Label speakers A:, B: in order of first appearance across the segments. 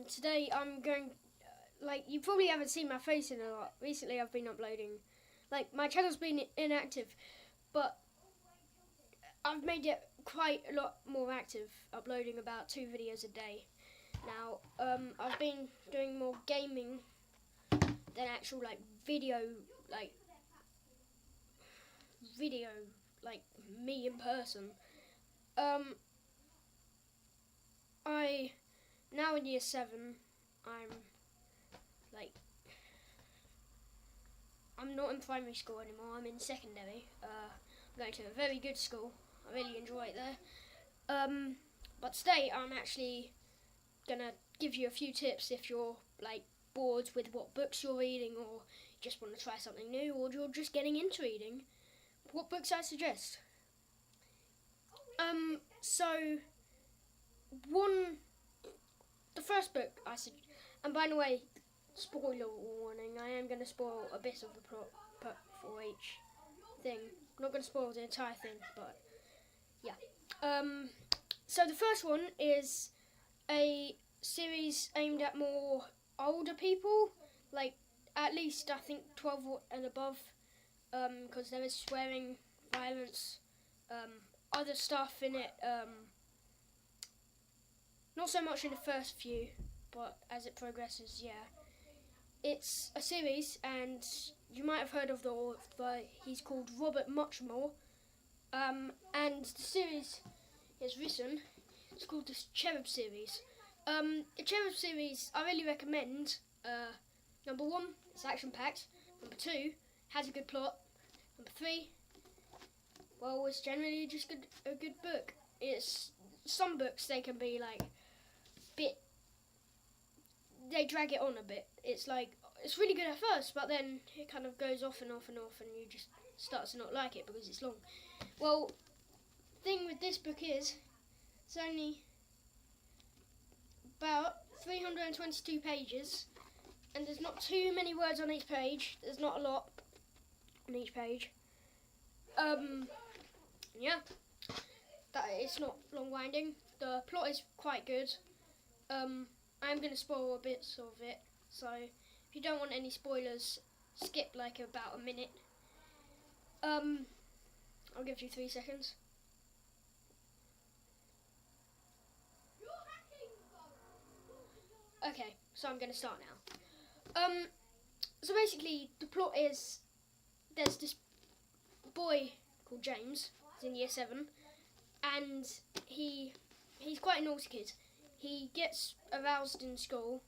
A: and today I'm going. Like, you probably haven't seen my face in a lot. Recently, I've been uploading. Like, my channel's been inactive, but I've made it quite a lot more active, uploading about 2 videos a day. Now, I've been doing more gaming than actual video, like video, like me in person. I now in year 7. I'm not in primary school anymore. I'm in secondary. I'm going to a very good school. I really enjoy it there. But today I'm actually gonna give you a few tips if you're like bored with what books you're reading, or just want to try something new, or you're just getting into reading. What books I suggest? So the first book I suggest, and by the way, spoiler warning, I am going to spoil a bit of the plot for each thing. I'm not going to spoil the entire thing, but yeah. So the first one is a series aimed at more older people, like at least I think 12 and above, because there is swearing, violence, other stuff in it. Not so much in the first few, but as it progresses, yeah. It's a series, and you might have heard of the author. He's called Robert Muchmore, and the series is written. It's called the Cherub series. The Cherub series I really recommend. Number 1, it's action-packed. Number 2, has a good plot. Number 3, well, it's generally just a good book. It's some books they can be like they drag it on a bit. It's really good at first, but then it kind of goes off and off and off, and you just start to not like it because it's long. Well, the thing with this book is it's only about 322 pages, and there's not too many words on each page. There's not a lot on each page. Yeah, it's not long-winding. The plot is quite good. I'm going to spoil a bit of it, so if you don't want any spoilers, skip like about a minute. I'll give you 3 seconds. Okay, so I'm going to start now. So basically, the plot is there's this boy called James. He's in year 7, and he's quite a naughty kid. He gets aroused in school.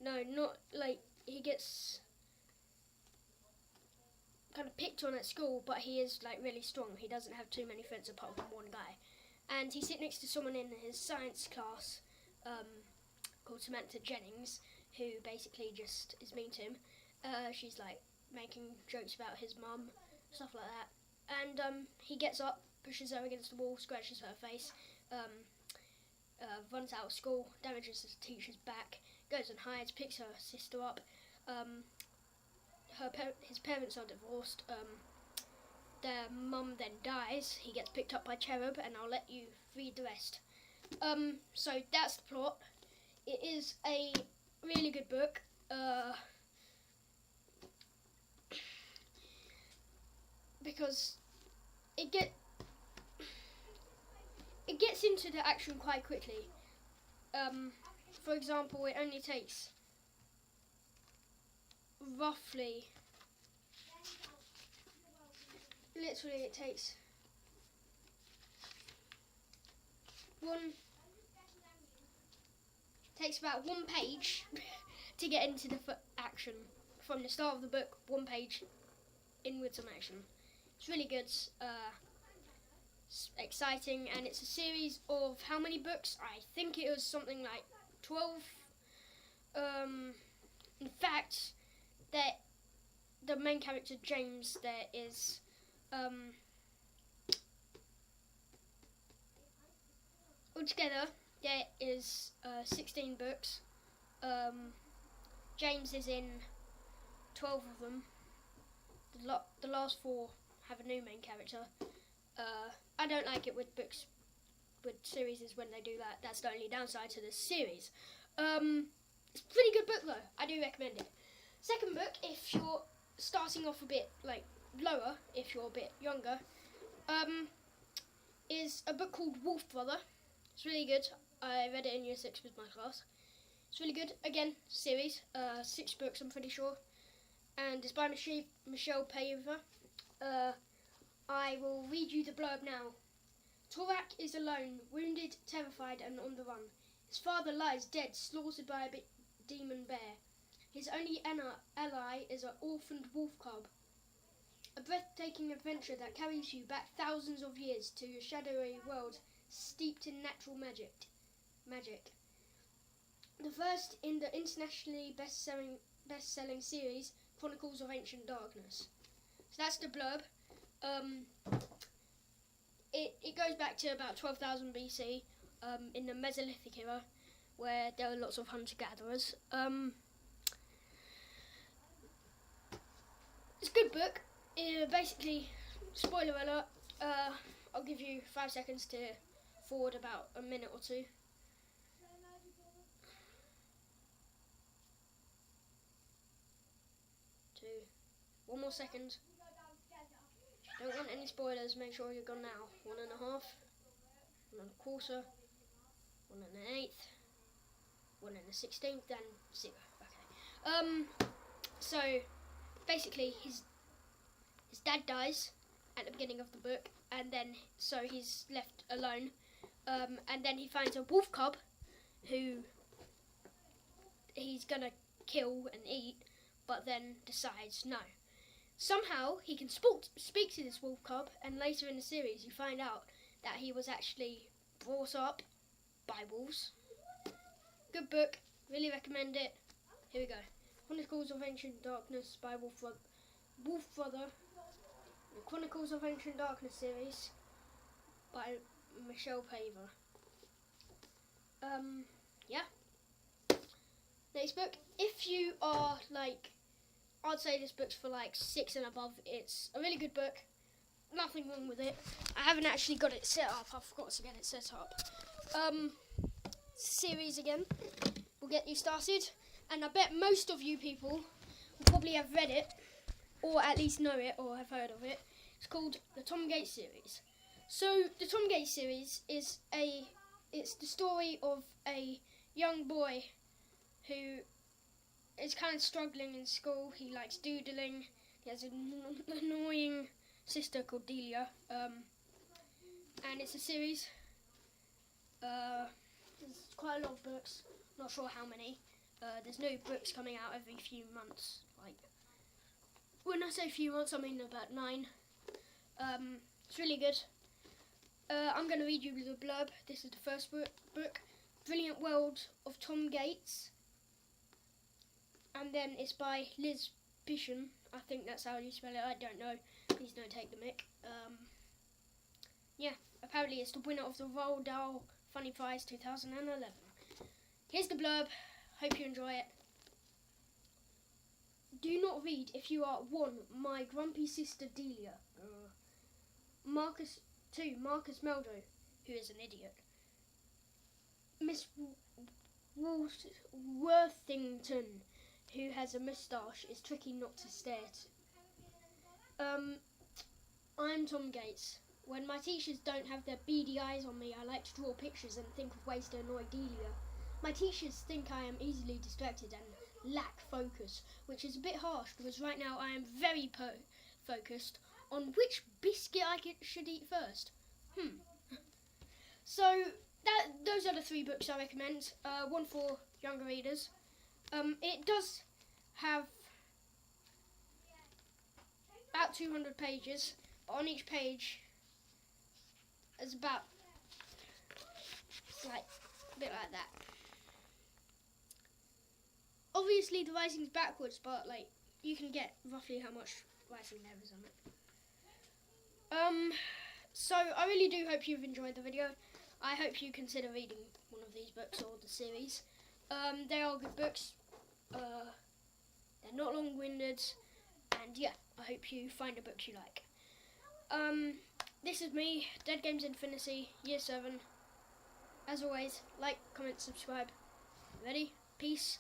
A: No, not like he gets kind of picked on at school, but he is like really strong. He doesn't have too many friends apart from one guy, and he sits next to someone in his science class called Samantha Jennings, who basically just is mean to him. She's like making jokes about his mum, stuff like that, and he gets up, pushes her against the wall, scratches her face, runs out of school, damages his teacher's back, goes and hides, picks her sister up. His parents are divorced. Their mum then dies. He gets picked up by Cherub, and I'll let you read the rest. So that's the plot. It is a really good book. Because it gets into the action quite quickly. For example, it only takes roughly, literally it takes about 1 page to get into the action. From the start of the book, 1 page in with some action. It's really good. It's exciting, and it's a series of how many books? I think it was something like 12. In fact, the main character James there is altogether there is 16 books. James is in 12 of them. The last 4 have a new main character. I don't like it with books with series is when they do that. That's the only downside to this series. It's a pretty good book though. I do recommend it. Second book, if you're starting off a bit like lower, if you're a bit younger, is a book called Wolf Brother. It's really good. I read it in year 6 with my class. It's really good. Again, series, 6 books I'm pretty sure, and it's by Michelle Paver. I will read you the blurb now. Torak is alone, wounded, terrified, and on the run. His father lies dead, slaughtered by a demon bear. His only ally is an orphaned wolf cub. A breathtaking adventure that carries you back thousands of years to a shadowy world steeped in natural magic. The first in the internationally best-selling series, Chronicles of Ancient Darkness. So that's the blurb. It goes back to about 12,000 BC, in the Mesolithic era, where there were lots of hunter-gatherers. It's a good book. Basically, spoiler alert, I'll give you 5 seconds to forward about a minute or two. 2, 1 more second. If you don't want any spoilers, make sure you're gone now. 1.5, 1.25, 1.125, 1.16, then 0. Okay. So basically, his dad dies at the beginning of the book, and then so he's left alone, and then he finds a wolf cub who he's gonna kill and eat, but then decides no. Somehow he can speak to this wolf cub, and later in the series you find out that he was actually brought up by wolves. Good book, really recommend it. Here we go. Chronicles of Ancient Darkness by Wolf Brother. The Chronicles of Ancient Darkness series by Michelle Paver. Yeah. Next book. If you are like, I'd say this book's for like 6 and above. It's a really good book. Nothing wrong with it. I haven't actually got it set up. I forgot to get it set up. Series again. We'll get you started. And I bet most of you people will probably have read it, or at least know it, or have heard of it. It's called the Tom Gates series. So the Tom Gates series is it's the story of a young boy who is kind of struggling in school. He likes doodling. He has an annoying sister called Delia. And it's a series. There's quite a lot of books. Not sure how many. There's new books coming out every few months. Like, when I say few months, I mean about 9. It's really good. I'm going to read you the blurb. This is the first book. Brilliant World of Tom Gates. And then it's by Liz Bishon. I think that's how you spell it. I don't know. Please don't take the mic. Yeah, apparently it's the winner of the Roald Dahl Funny Prize 2011. Here's the blurb. Hope you enjoy it. Do not read if you are 1. My grumpy sister Delia. 2. Marcus Meldo, who is an idiot. Miss Worthington, who has a moustache, is tricky not to stare at. I'm Tom Gates. When my teachers don't have their beady eyes on me, I like to draw pictures and think of ways to annoy Delia. My teachers think I am easily distracted and lack focus, which is a bit harsh because right now I am very focused on which biscuit I should eat first. So those are the 3 books I recommend. One for younger readers. It does have about 200 pages, but on each page there's about like a bit like that. Obviously the writing's backwards, but like you can get roughly how much writing there is on it. So I really do hope you've enjoyed the video. I hope you consider reading one of these books or the series. They are good books. They're not long-winded, and yeah, I hope you find a book you like. This is me, Dead Games Infinity, Year 7. As always, like, comment, subscribe. Ready? Peace.